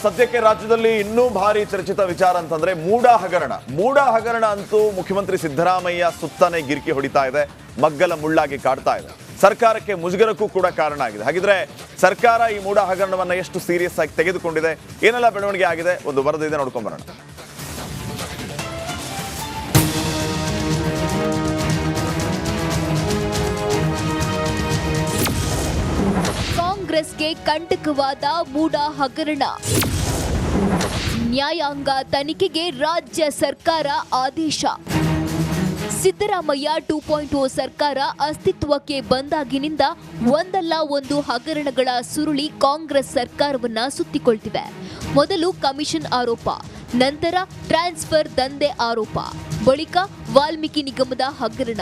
ಸದ್ಯಕ್ಕೆ ರಾಜ್ಯದಲ್ಲಿ ಇನ್ನೂ ಭಾರಿ ಚರ್ಚಿತ ವಿಚಾರ ಅಂತಂದ್ರೆ ಮೂಡ ಹಗರಣ ಅಂತೂ ಮುಖ್ಯಮಂತ್ರಿ ಸಿದ್ದರಾಮಯ್ಯ ಸುತ್ತನೇ ಗಿರ್ಕಿ ಹೊಡಿತಾ ಇದೆ, ಮಗ್ಗಲ ಮುಳ್ಳಾಗಿ ಕಾಡ್ತಾ ಇದೆ. ಸರ್ಕಾರಕ್ಕೆ ಮುಜುಗರಕ್ಕೂ ಕೂಡ ಕಾರಣ ಆಗಿದೆ. ಹಾಗಿದ್ರೆ ಸರ್ಕಾರ ಈ ಮೂಡ ಹಗರಣವನ್ನ ಎಷ್ಟು ಸೀರಿಯಸ್ ಆಗಿ ತೆಗೆದುಕೊಂಡಿದೆ, ಏನೆಲ್ಲ ಬೆಳವಣಿಗೆ ಆಗಿದೆ, ಒಂದು ವರದಿ ಇದೆ, ನೋಡ್ಕೊಂಡ್ ಬರೋಣ. ಕಾಂಗ್ರೆಸ್ಗೆ ಕಂಟಕವಾದ ಮೂಡ ಹಗರಣ. ನ್ಯಾಯಾಂಗ ತನಿಖೆಗೆ ರಾಜ್ಯ ಸರ್ಕಾರ ಆದೇಶ. ಸಿದ್ದರಾಮಯ್ಯ 2.0 ಸರ್ಕಾರ ಅಸ್ತಿತ್ವಕ್ಕೆ ಬಂದಾಗಿನಿಂದ ಒಂದಲ್ಲ ಒಂದು ಹಗರಣಗಳ ಸುರುಳಿ ಕಾಂಗ್ರೆಸ್ ಸರ್ಕಾರವನ್ನ ಸುತ್ತಿಕೊಳ್ತಿವೆ. ಮೊದಲು ಕಮಿಷನ್ ಆರೋಪ, ನಂತರ ಟ್ರಾನ್ಸ್ಫರ್ ದಂಧೆ ಆರೋಪ, ಬಳಿಕ ವಾಲ್ಮೀಕಿ ನಿಗಮದ ಹಗರಣ,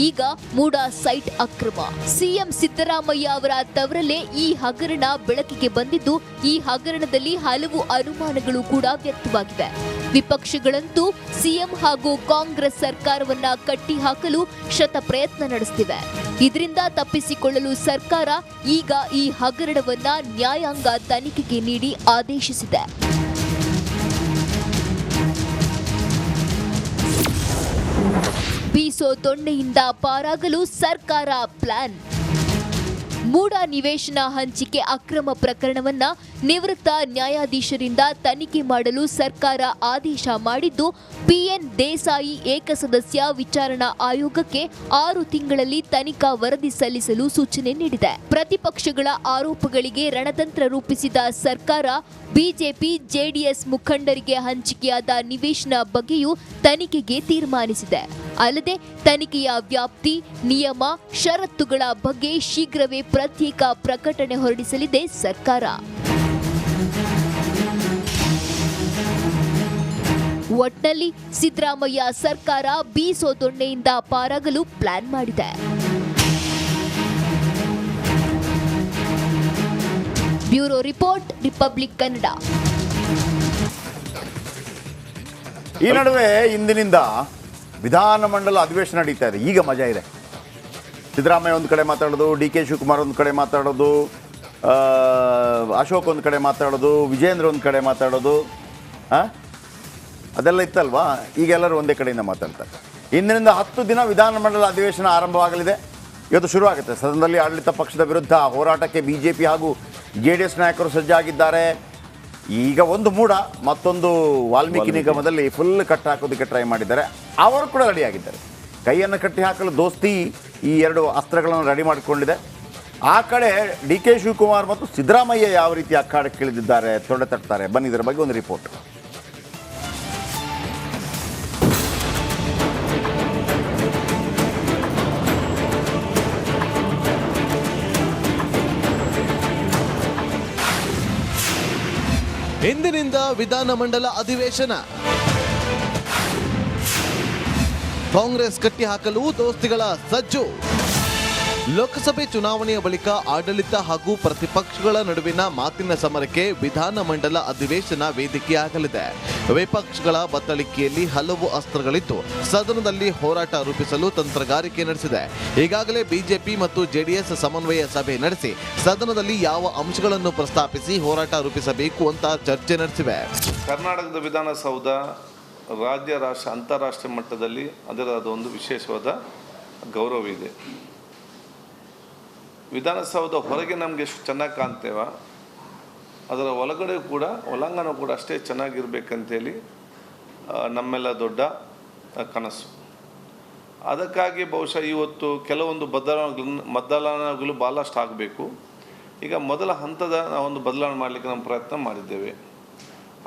ಈಗ ಮೂಡ ಸೈಟ್ ಅಕ್ರಮ. ಸಿಎಂ ಸಿದ್ದರಾಮಯ್ಯ ಅವರ ತವರಲ್ಲೇ ಈ ಹಗರಣ ಬೆಳಕಿಗೆ ಬಂದಿದ್ದು, ಈ ಹಗರಣದಲ್ಲಿ ಹಲವು ಅನುಮಾನಗಳು ಕೂಡ ವ್ಯಕ್ತವಾಗಿವೆ. ವಿಪಕ್ಷಗಳಂತೂ ಸಿಎಂ ಹಾಗೂ ಕಾಂಗ್ರೆಸ್ ಸರ್ಕಾರವನ್ನ ಕಟ್ಟಿ ಹಾಕಲು ಶತ ಪ್ರಯತ್ನ ನಡೆಸುತ್ತಿವೆ. ಇದರಿಂದ ತಪ್ಪಿಸಿಕೊಳ್ಳಲು ಸರ್ಕಾರ ಈಗ ಈ ಹಗರಣವನ್ನ ನ್ಯಾಯಾಂಗ ತನಿಖೆಗೆ ನೀಡಿ ಆದೇಶಿಸಿದೆ. ಬೀಸೋ ದೊಣ್ಣೆಯಿಂದ ಪಾರಾಗಲು ಸರ್ಕಾರ ಪ್ಲಾನ್. ಮೂಡ ನಿವೇಶನ ಹಂಚಿಕೆ ಅಕ್ರಮ ಪ್ರಕರಣವನ್ನ ನಿವೃತ್ತ ನ್ಯಾಯಾಧೀಶರಿಂದ ತನಿಖೆ ಮಾಡಲು ಸರ್ಕಾರ ಆದೇಶ ಮಾಡಿದ್ದು, ಪಿಎನ್ ದೇಸಾಯಿ ಏಕಸದಸ್ಯ ವಿಚಾರಣಾ ಆಯೋಗಕ್ಕೆ 6 ತಿಂಗಳಲ್ಲಿ ತನಿಖಾ ವರದಿ ಸಲ್ಲಿಸಲು ಸೂಚನೆ ನೀಡಿದೆ. ಪ್ರತಿಪಕ್ಷಗಳ ಆರೋಪಗಳಿಗೆ ರಣತಂತ್ರ ರೂಪಿಸಿದ ಸರ್ಕಾರ ಬಿಜೆಪಿ ಜೆಡಿಎಸ್ ಮುಖಂಡರಿಗೆ ಹಂಚಿಕೆಯಾದ ನಿವೇಶನ ಬಗ್ಗೆಯೂ ತನಿಖೆಗೆ ತೀರ್ಮಾನಿಸಿದೆ. ಅಲ್ಲದೆ ತನಿಖೆಯ ವ್ಯಾಪ್ತಿ, ನಿಯಮ, ಷರತ್ತುಗಳ ಬಗ್ಗೆ ಶೀಘ್ರವೇ ಪ್ರತ್ಯೇಕ ಪ್ರಕಟಣೆ ಹೊರಡಿಸಲಿದೆ ಸರ್ಕಾರ. ಒಟ್ನಲ್ಲಿ ಸಿದ್ದರಾಮಯ್ಯ ಸರ್ಕಾರ ಬೀಸೋ ದೊಣ್ಣೆಯಿಂದ ಪಾರಾಗಲು ಪ್ಲಾನ್ ಮಾಡಿದೆ. Bureau report, republic Kannada. ಈ ನಡುವೆ ಇಂದಿನಿಂದ ವಿಧಾನಮಂಡಲ ಅಧಿವೇಶನ ನಡೀತಾ ಇದೆ. ಈಗ ಮಜಾ ಇದೆ. ಸಿದ್ದರಾಮಯ್ಯ ಒಂದು ಕಡೆ ಮಾತಾಡೋದು, DK ಶಿವಕುಮಾರ್ ಒಂದು ಕಡೆ ಮಾತಾಡೋದು, ಅಶೋಕ್ ಒಂದು ಕಡೆ ಮಾತಾಡೋದು, ವಿಜೇಂದ್ರ ಒಂದು ಕಡೆ ಮಾತಾಡೋದು, ಅದೆಲ್ಲ ಇತ್ತಲ್ವಾ. ಈಗ ಎಲ್ಲರೂ ಒಂದೇ ಕಡೆಯಿಂದ ಮಾತಾಡ್ತಾರೆ. ಇಂದಿನಿಂದ 10 ದಿನ ವಿಧಾನಮಂಡಲ ಅಧಿವೇಶನ ಆರಂಭವಾಗಲಿದೆ. ಇವತ್ತು ಶುರುವಾಗುತ್ತೆ. ಸದನದಲ್ಲಿ ಆಡಳಿತ ಪಕ್ಷದ ವಿರುದ್ಧ ಹೋರಾಟಕ್ಕೆ ಬಿಜೆಪಿ ಹಾಗೂ JDS ನಾಯಕರು ಸಜ್ಜಾಗಿದ್ದಾರೆ. ಈಗ ಒಂದು ಮೂಡ, ಮತ್ತೊಂದು ವಾಲ್ಮೀಕಿ ನಿಗಮದಲ್ಲಿ ಫುಲ್ ಕಟ್ಟಿ ಹಾಕೋದಕ್ಕೆ ಟ್ರೈ ಮಾಡಿದ್ದಾರೆ. ಅವರು ಕೂಡ ರೆಡಿಯಾಗಿದ್ದಾರೆ. ಕೈಯನ್ನು ಕಟ್ಟಿ ಹಾಕಲು ದೋಸ್ತಿ ಈ 2 ಅಸ್ತ್ರಗಳನ್ನು ರೆಡಿ ಮಾಡಿಕೊಂಡಿದೆ. ಆ ಕಡೆ DK ಶಿವಕುಮಾರ್ ಮತ್ತು ಸಿದ್ದರಾಮಯ್ಯ ಯಾವ ರೀತಿ ಅಖಾಡಕ್ಕೆ ಇಳಿದಿದ್ದಾರೆ, ತೊಡೆ ತಟ್ತಾರೆ. ಬನ್ನಿ ಇದರ ಬಗ್ಗೆ ಒಂದು ರಿಪೋರ್ಟ್. ಇಂದಿನಿಂದ ವಿಧಾನಮಂಡಲ ಅಧಿವೇಶನ. ಕಾಂಗ್ರೆಸ್ ಕಟ್ಟಿ ಹಾಕಲು ದೋಸ್ತಿಗಳ ಸಜ್ಜು. ಲೋಕಸಭೆ ಚುನಾವಣೆಯ ಬಳಿಕ ಆಡಳಿತ ಹಾಗೂ ಪ್ರತಿಪಕ್ಷಗಳ ನಡುವಿನ ಮಾತಿನ ಸಮರಕ್ಕೆ ವಿಧಾನಮಂಡಲ ಅಧಿವೇಶನ ವೇದಿಕೆಯಾಗಲಿದೆ. ವಿಪಕ್ಷಗಳ ಬತ್ತಳಿಕೆಯಲ್ಲಿ ಹಲವು ಅಸ್ತ್ರಗಳಿದ್ದು, ಸದನದಲ್ಲಿ ಹೋರಾಟ ರೂಪಿಸಲು ತಂತ್ರಗಾರಿಕೆ ನಡೆಸಿದೆ. ಈಗಾಗಲೇ ಬಿಜೆಪಿ ಮತ್ತು JDS ಸಮನ್ವಯ ಸಭೆ ನಡೆಸಿ ಸದನದಲ್ಲಿ ಯಾವ ಅಂಶಗಳನ್ನು ಪ್ರಸ್ತಾಪಿಸಿ ಹೋರಾಟ ರೂಪಿಸಬೇಕು ಅಂತ ಚರ್ಚೆ ನಡೆಸಿವೆ. ಕರ್ನಾಟಕದ ವಿಧಾನಸೌಧ ರಾಜ್ಯ, ರಾಷ್ಟ್ರ, ಅಂತಾರಾಷ್ಟ್ರೀಯ ಮಟ್ಟದಲ್ಲಿ ಅದರ ಒಂದು ವಿಶೇಷವಾದ ಗೌರವ ಇದೆ. ವಿಧಾನಸೌಧ ಹೊರಗೆ ನಮಗೆ ಎಷ್ಟು ಚೆನ್ನಾಗಿ ಕಾಣ್ತೇವ, ಅದರ ಒಳಗಡೆ ಕೂಡ ಒಳಾಂಗಣ ಕೂಡ ಅಷ್ಟೇ ಚೆನ್ನಾಗಿರ್ಬೇಕಂತೇಳಿ ನಮ್ಮೆಲ್ಲ ದೊಡ್ಡ ಕನಸು. ಅದಕ್ಕಾಗಿ ಬಹುಶಃ ಇವತ್ತು ಕೆಲವೊಂದು ಬದಲಾವಣೆಗಳು ಭಾಳಷ್ಟು ಆಗಬೇಕು. ಈಗ ಮೊದಲ ಹಂತದ ಒಂದು ಬದಲಾವಣೆ ಮಾಡಲಿಕ್ಕೆ ನಾವು ಪ್ರಯತ್ನ ಮಾಡಿದ್ದೇವೆ.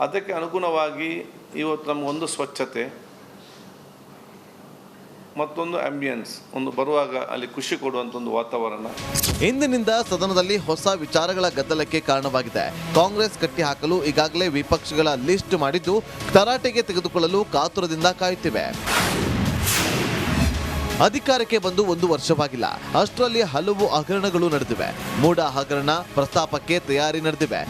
ಅದಕ್ಕೆ ಅನುಗುಣವಾಗಿ ಇವತ್ತು ನಮಗೊಂದು ಸ್ವಚ್ಛತೆ, ಮತ್ತೊಂದು ಆಂಬಿಯನ್ಸ್, ಒಂದು ಬರುವಾಗ ಅಲ್ಲಿ ಖುಷಿ ಕೊಡುವಂಥ ಒಂದು ವಾತಾವರಣ. ಇಂದಿನಿಂದ ಸದನದಲ್ಲಿ ಹೊಸ ವಿಚಾರಗಳ ಗದ್ದಲಕ್ಕೆ ಕಾರಣವಾಗಿದೆ. ಕಾಂಗ್ರೆಸ್ ಕಟ್ಟಿ ಹಾಕಲು ಈಗಾಗಲೇ ವಿಪಕ್ಷಗಳ ಲಿಸ್ಟ್ ಮಾಡಿದ್ದು, ತರಾಟೆಗೆ ತೆಗೆದುಕೊಳ್ಳಲು ಕಾತುರದಿಂದ ಕಾಯುತ್ತಿವೆ. ಅಧಿಕಾರಕ್ಕೆ ಬಂದು 1 ವರ್ಷವಾಗಿಲ್ಲ. ಅಷ್ಟರಲ್ಲಿ ಹಲವು ಹಗರಣಗಳು ನಡೆದಿವೆ. ಮೂಡ ಹಗರಣ ಪ್ರಸ್ತಾಪಕ್ಕೆ ತಯಾರಿ ನಡೆದಿವೆ.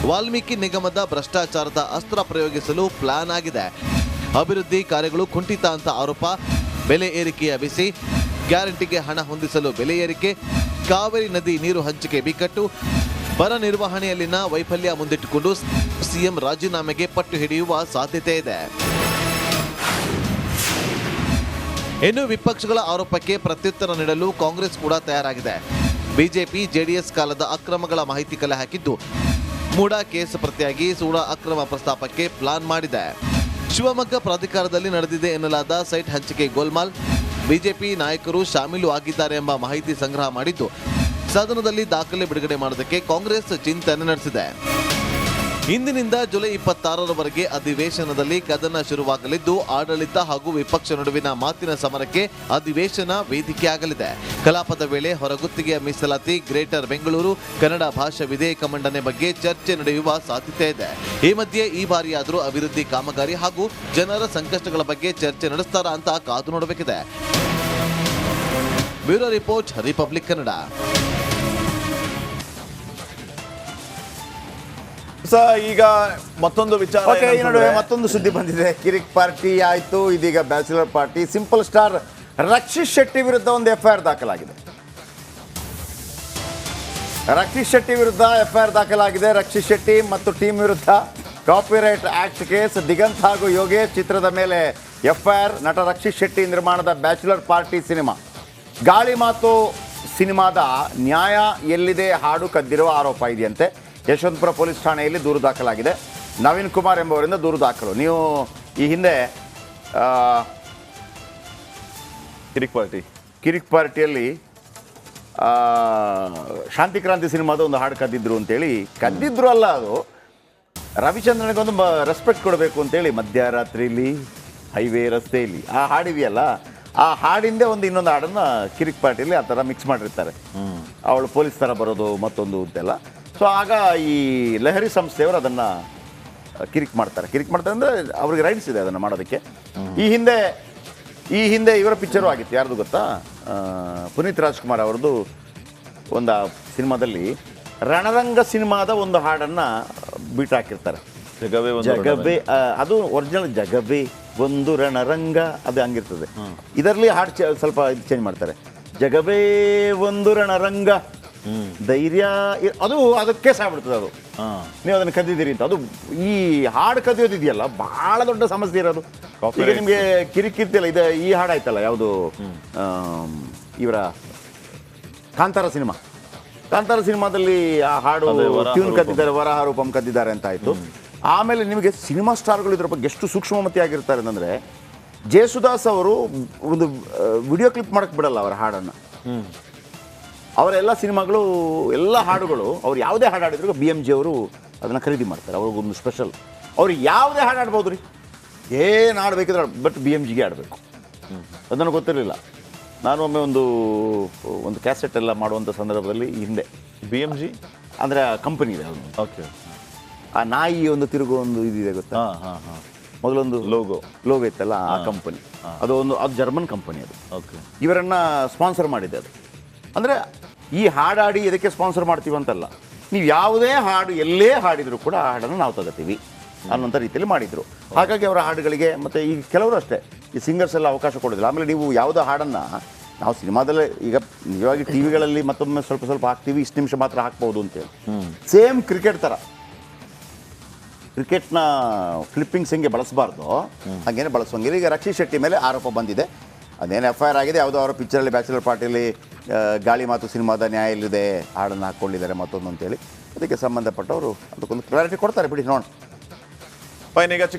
ವಾಲ್ಮೀಕಿ ನಿಗಮದ ಭ್ರಷ್ಟಾಚಾರದ ಅಸ್ತ್ರ ಪ್ರಯೋಗಿಸಲು ಪ್ಲಾನ್ ಆಗಿದೆ. ಅಭಿವೃದ್ಧಿ ಕಾರ್ಯಗಳು ಕುಂಠಿತ ಅಂತ ಆರೋಪ, ಬೆಲೆ ಏರಿಕೆಯ ಬಿಸಿ, ಗ್ಯಾರಂಟಿಗೆ ಹಣ ಹೊಂದಿಸಲು ಬೆಲೆ ಏರಿಕೆ, ಕಾವೇರಿ ನದಿ ನೀರು ಹಂಚಿಕೆ ಬಿಕ್ಕಟ್ಟು, ಬರ ನಿರ್ವಹಣೆಯಲ್ಲಿನ ವೈಫಲ್ಯ ಮುಂದಿಟ್ಟುಕೊಂಡು ಸಿಎಂ ರಾಜೀನಾಮೆಗೆ ಪಟ್ಟು ಹಿಡಿಯುವ ಸಾಧ್ಯತೆ ಇದೆ. ಇನ್ನು ವಿಪಕ್ಷಗಳ ಆರೋಪಕ್ಕೆ ಪ್ರತ್ಯುತ್ತರ ನೀಡಲು ಕಾಂಗ್ರೆಸ್ ಕೂಡ ತಯಾರಾಗಿದೆ. ಬಿಜೆಪಿ ಜೆಡಿಎಸ್ ಕಾಲದ ಅಕ್ರಮಗಳ ಮಾಹಿತಿ ಕಲೆ ಹಾಕಿದ್ದು ಮೂಡಾ ಕೇಸ್ ಪ್ರತಿಯಾಗಿ ಸೂಡಾ ಅಕ್ರಮ ಪ್ರಸ್ತಾಪಕ್ಕೆ ಪ್ಲಾನ್ ಮಾಡಿದೆ. ಶಿವಮೊಗ್ಗ ಪ್ರಾಧಿಕಾರದಲ್ಲಿ ನಡೆದಿದೆ ಎನ್ನಲಾದ ಸೈಟ್ ಹಂಚಿಕೆ ಗೋಲ್ಮಾಲ್ ಬಿಜೆಪಿ ನಾಯಕರು ಶಾಮೀಲು ಆಗಿದ್ದಾರೆ ಎಂಬ ಮಾಹಿತಿ ಸಂಗ್ರಹ ಮಾಡಿದ್ದು ಸದನದಲ್ಲಿ ದಾಖಲೆ ಬಿಡುಗಡೆ ಮಾಡೋದಕ್ಕೆ ಕಾಂಗ್ರೆಸ್ ಚಿಂತನೆ ನಡೆಸಿದೆ. ಇಂದಿನಿಂದ ಜುಲೈ 26ರವರೆಗೆ ಅಧಿವೇಶನದಲ್ಲಿ ಕದನ ಶುರುವಾಗಲಿದ್ದು ಆಡಳಿತ ಹಾಗೂ ವಿಪಕ್ಷ ನಡುವಿನ ಮಾತಿನ ಸಮರಕ್ಕೆ ಅಧಿವೇಶನ ವೇದಿಕೆಯಾಗಲಿದೆ. ಕಲಾಪದ ವೇಳೆ ಹೊರಗುತ್ತಿಗೆಯ ಮೀಸಲಾತಿ, ಗ್ರೇಟರ್ ಬೆಂಗಳೂರು, ಕನ್ನಡ ಭಾಷಾ ವಿಧೇಯಕ ಮಂಡನೆ ಬಗ್ಗೆ ಚರ್ಚೆ ನಡೆಯುವ ಸಾಧ್ಯತೆ ಇದೆ. ಈ ಮಧ್ಯೆ ಈ ಬಾರಿಯಾದರೂ ಅಭಿವೃದ್ಧಿ ಕಾಮಗಾರಿ ಹಾಗೂ ಜನರ ಸಂಕಷ್ಟಗಳ ಬಗ್ಗೆ ಚರ್ಚೆ ನಡೆಸ್ತಾರಾ ಅಂತ ಕಾದು ನೋಡಬೇಕಿದೆ. Bureau report, republic Kannada. ಈಗ ಮತ್ತೊಂದು ವಿಚಾರ ಓಕೆ, ಈ ನಡುವೆ ಏನಂತಂದ್ರೆ- ಮತ್ತೊಂದು ಸುದ್ದಿ ಬಂದಿದೆ. ಕಿರಿಕ್ ಪಾರ್ಟಿ ಆಯಿತು, ಇದೀಗ bachelor party. Simple star Rakshit Shetty ವಿರುದ್ಧ ಒಂದು FIR ದಾಖಲಾಗಿದೆ. ರಕ್ಷಿತ್ ಶೆಟ್ಟಿ ವಿರುದ್ಧ FIR ದಾಖಲಾಗಿದೆ. ರಕ್ಷಿತ್ ಶೆಟ್ಟಿ ಮತ್ತು ಟೀಮ್ ವಿರುದ್ಧ ಕಾಪಿರೈಟ್ ಆಕ್ಟ್ ಕೇಸ್. ದಿಗಂತ್ ಹಾಗೂ ಯೋಗೇಶ್ ಚಿತ್ರದ ಮೇಲೆ FIR. ನಟ ರಕ್ಷಿತ್ ಶೆಟ್ಟಿ ನಿರ್ಮಾಣದ ಬ್ಯಾಚುಲರ್ ಪಾರ್ಟಿ ಸಿನಿಮಾ ಗಾಳಿ ಮಾತು ಸಿನಿಮಾದ ನ್ಯಾಯ ಎಲ್ಲಿದೆ ಹಾಡು ಕದ್ದಿರುವ ಆರೋಪ ಇದೆಯಂತೆ. ಯಶವಂತಪುರ ಪೊಲೀಸ್ ಠಾಣೆಯಲ್ಲಿ ದೂರು ದಾಖಲಾಗಿದೆ. ನವೀನ್ ಕುಮಾರ್ ಎಂಬವರಿಂದ ದೂರು ದಾಖಲು. ನೀವು ಈ ಹಿಂದೆ ಕಿರಿಕ್ ಪಾರ್ಟಿಯಲ್ಲಿ ಶಾಂತಿ ಕ್ರಾಂತಿ ಸಿನಿಮಾದ ಒಂದು ಹಾಡು ಕದ್ದಿದ್ರು ಅಂತೇಳಿ, ಕದ್ದಿದ್ರು ಅಲ್ಲ, ಅದು ರವಿಚಂದ್ರನಿಗೊಂದು ರೆಸ್ಪೆಕ್ಟ್ ಕೊಡಬೇಕು ಅಂತೇಳಿ ಮಧ್ಯರಾತ್ರಿಲಿ ಹೈವೇ ರಸ್ತೆಯಲ್ಲಿ ಆ ಹಾಡಿದೆಯಲ್ಲ, ಆ ಹಾಡಿಂದೇ ಇನ್ನೊಂದು ಹಾಡನ್ನು ಕಿರಿಕ್ ಪಾರ್ಟಿಯಲ್ಲಿ ಆ ಥರ ಮಿಕ್ಸ್ ಮಾಡಿರ್ತಾರೆ. ಅವಳು ಪೊಲೀಸ್ ಥರ ಬರೋದು ಮತ್ತೊಂದು ಅಂತೆಲ್ಲ. ಸೊ ಆಗ ಈ ಲಹರಿ ಸಂಸ್ಥೆಯವರು ಅದನ್ನು ಕಿರಿಕ್ ಮಾಡ್ತಾರೆ ಅಂದರೆ ಅವ್ರಿಗೆ ರೈಟ್ಸ್ ಇದೆ ಅದನ್ನು ಮಾಡೋದಕ್ಕೆ. ಈ ಹಿಂದೆ ಇವರ ಪಿಕ್ಚರು ಆಗಿತ್ತು, ಯಾರ್ದು ಗೊತ್ತಾ? ಪುನೀತ್ ರಾಜ್ಕುಮಾರ್ ಅವ್ರದ್ದು ಒಂದು ಸಿನಿಮಾದಲ್ಲಿ ರಣರಂಗ ಸಿನಿಮಾದ ಒಂದು ಹಾಡನ್ನು ಬೀಟ್ ಹಾಕಿರ್ತಾರೆ. ಜಗವೇ ಅದು ಒರಿಜಿನಲ್ ಜಗವೇ ಒಂದು ರಣರಂಗ, ಅದು ಹಂಗಿರ್ತದೆ. ಇದರಲ್ಲಿ ಹಾಡು ಸ್ವಲ್ಪ ಇದು ಚೇಂಜ್ ಮಾಡ್ತಾರೆ. ಜಗವೇ ಒಂದು ರಣರಂಗ ಧೈರ್ಯ, ಅದು ಅದಕ್ಕೆ ಸಾಗ್ಬಿಡ್ತದೆ. ಅದು ನೀವು ಅದನ್ನು ಕದ್ದಿದ್ದೀರಿ ಅಂತ. ಅದು ಈ ಹಾಡು ಕದಿಯೋದಿದೆಯಲ್ಲ ಬಹಳ ದೊಡ್ಡ ಸಮಸ್ಯೆ ಇರೋದು. ಈಗ ನಿಮಗೆ ಕಿರಿಕಿರ್ತಿಯಲ್ಲ, ಇದು ಈ ಹಾಡು ಆಯ್ತಲ್ಲ, ಯಾವುದು ಇವರ ಕಾಂತಾರ ಸಿನಿಮಾದಲ್ಲಿ ಆ ಹಾಡು ಟ್ಯೂನ್ ಕದ್ದಿದ್ದಾರೆ, ವರಾಹ ರೂಪಂ ಕದ್ದಿದ್ದಾರೆ ಅಂತ ಆಯಿತು. ಆಮೇಲೆ ನಿಮಗೆ ಸಿನಿಮಾ ಸ್ಟಾರ್ಗಳು ಇದ್ರ ಬಗ್ಗೆ ಎಷ್ಟು ಸೂಕ್ಷ್ಮಮತಿ ಆಗಿರ್ತಾರೆ ಅಂತಂದರೆ, ಜೇಸುದಾಸ್ ಅವರು ಒಂದು ವಿಡಿಯೋ ಕ್ಲಿಪ್ ಮಾಡಕ್ಕೆ ಬಿಡಲ್ಲ ಅವರ ಹಾಡನ್ನು. ಅವರ ಎಲ್ಲ ಸಿನಿಮಾಗಳು, ಎಲ್ಲ ಹಾಡುಗಳು, ಅವ್ರು ಯಾವುದೇ ಹಾಡು ಹಾಡಿದ್ರು BMG ಅವರು ಅದನ್ನು ಖರೀದಿ ಮಾಡ್ತಾರೆ. ಅವ್ರಿಗೊಂದು ಸ್ಪೆಷಲ್. ಅವ್ರು ಯಾವುದೇ ಹಾಡು ಆಡ್ಬೋದು ರೀ, ಏನು ಆಡಬೇಕಿದ್ರೆ, ಬಟ್ BMGಗೆ ಆಡಬೇಕು. ಅದು ನನಗೆ ಗೊತ್ತಿರಲಿಲ್ಲ. ನಾನು ಒಮ್ಮೆ ಒಂದು ಕ್ಯಾಸೆಟ್ ಎಲ್ಲ ಮಾಡುವಂಥ ಸಂದರ್ಭದಲ್ಲಿ ಹಿಂದೆ BMG ಅಂದರೆ ಕಂಪನಿ ಇದೆ ಅದು. ಓಕೆ. ಆ ನಾಯಿ ಒಂದು ತಿರುಗೋ ಒಂದು ಇದಿದೆ ಗೊತ್ತಾ? ಮೊದಲೊಂದು ಲೋಗೋ ಇತ್ತಲ್ಲ, ಆ ಕಂಪನಿ ಅದು ಜರ್ಮನ್ ಕಂಪನಿ ಅದು. ಓಕೆ. ಇವರನ್ನು ಸ್ಪಾನ್ಸರ್ ಮಾಡಿದೆ ಅದು. ಅಂದರೆ ಈ ಹಾಡಾಡಿ ಇದಕ್ಕೆ ಸ್ಪಾನ್ಸರ್ ಮಾಡ್ತೀವಿ ಅಂತಲ್ಲ, ನೀವು ಯಾವುದೇ ಹಾಡು ಎಲ್ಲೇ ಹಾಡಿದರೂ ಕೂಡ ಆ ಹಾಡನ್ನು ನಾವು ತಗೋತೀವಿ ಅನ್ನೋಂಥ ರೀತಿಯಲ್ಲಿ ಮಾಡಿದರು. ಹಾಗಾಗಿ ಅವರ ಹಾಡುಗಳಿಗೆ, ಮತ್ತು ಈಗ ಕೆಲವರು ಅಷ್ಟೇ, ಈ ಸಿಂಗರ್ಸ್ ಎಲ್ಲ ಅವಕಾಶ ಕೊಡೋದಿಲ್ಲ. ಆಮೇಲೆ ನೀವು ಯಾವುದೋ ಹಾಡನ್ನು ನಾವು ಸಿನಿಮಾದಲ್ಲೇ ಈಗ ನಿಜವಾಗಿ ಟಿವಿಗಳಲ್ಲಿ ಮತ್ತೊಮ್ಮೆ ಸ್ವಲ್ಪ ಹಾಕ್ತೀವಿ, ಇಷ್ಟು ನಿಮಿಷ ಮಾತ್ರ ಹಾಕ್ಬೋದು ಅಂತೇಳಿ. ಸೇಮ್ ಕ್ರಿಕೆಟ್ ಥರ, ಕ್ರಿಕೆಟ್ನ ಫ್ಲಿಪ್ಪಿಂಗ್ಸ್ ಹೆಂಗೆ ಬಳಸಬಾರ್ದು ಹಾಗೇನೆ ಬಳಸೋಂಗಿಲ್ಲ. ಈಗ ರಕ್ಷಿತ್ ಶೆಟ್ಟಿ ಮೇಲೆ ಆರೋಪ ಬಂದಿದೆ, ಅದೇನು FIR ಆಗಿದೆ. ಯಾವುದೋ ಅವರ ಪಿಕ್ಚರಲ್ಲಿ ಬ್ಯಾಚುಲರ್ ಪಾರ್ಟಿಯಲ್ಲಿ ಗಾಳಿ ಮಾತು ಸಿನಿಮಾದ ನ್ಯಾಯ ಎಲ್ಲಿದೆ ಹಾಡನ್ನು ಹಾಕ್ಕೊಂಡಿದ್ದಾರೆ ಮತ್ತೊಂದು ಅಂತೇಳಿ. ಅದಕ್ಕೆ ಸಂಬಂಧಪಟ್ಟವರು ಅದಕ್ಕೊಂದು ಕ್ಲಾರಿಟಿ ಕೊಡ್ತಾರೆ ಬಿಡಿ, ನೋಡೋಣ. ಫೈನ್. ಈಗ ಚಿಕ್ಕ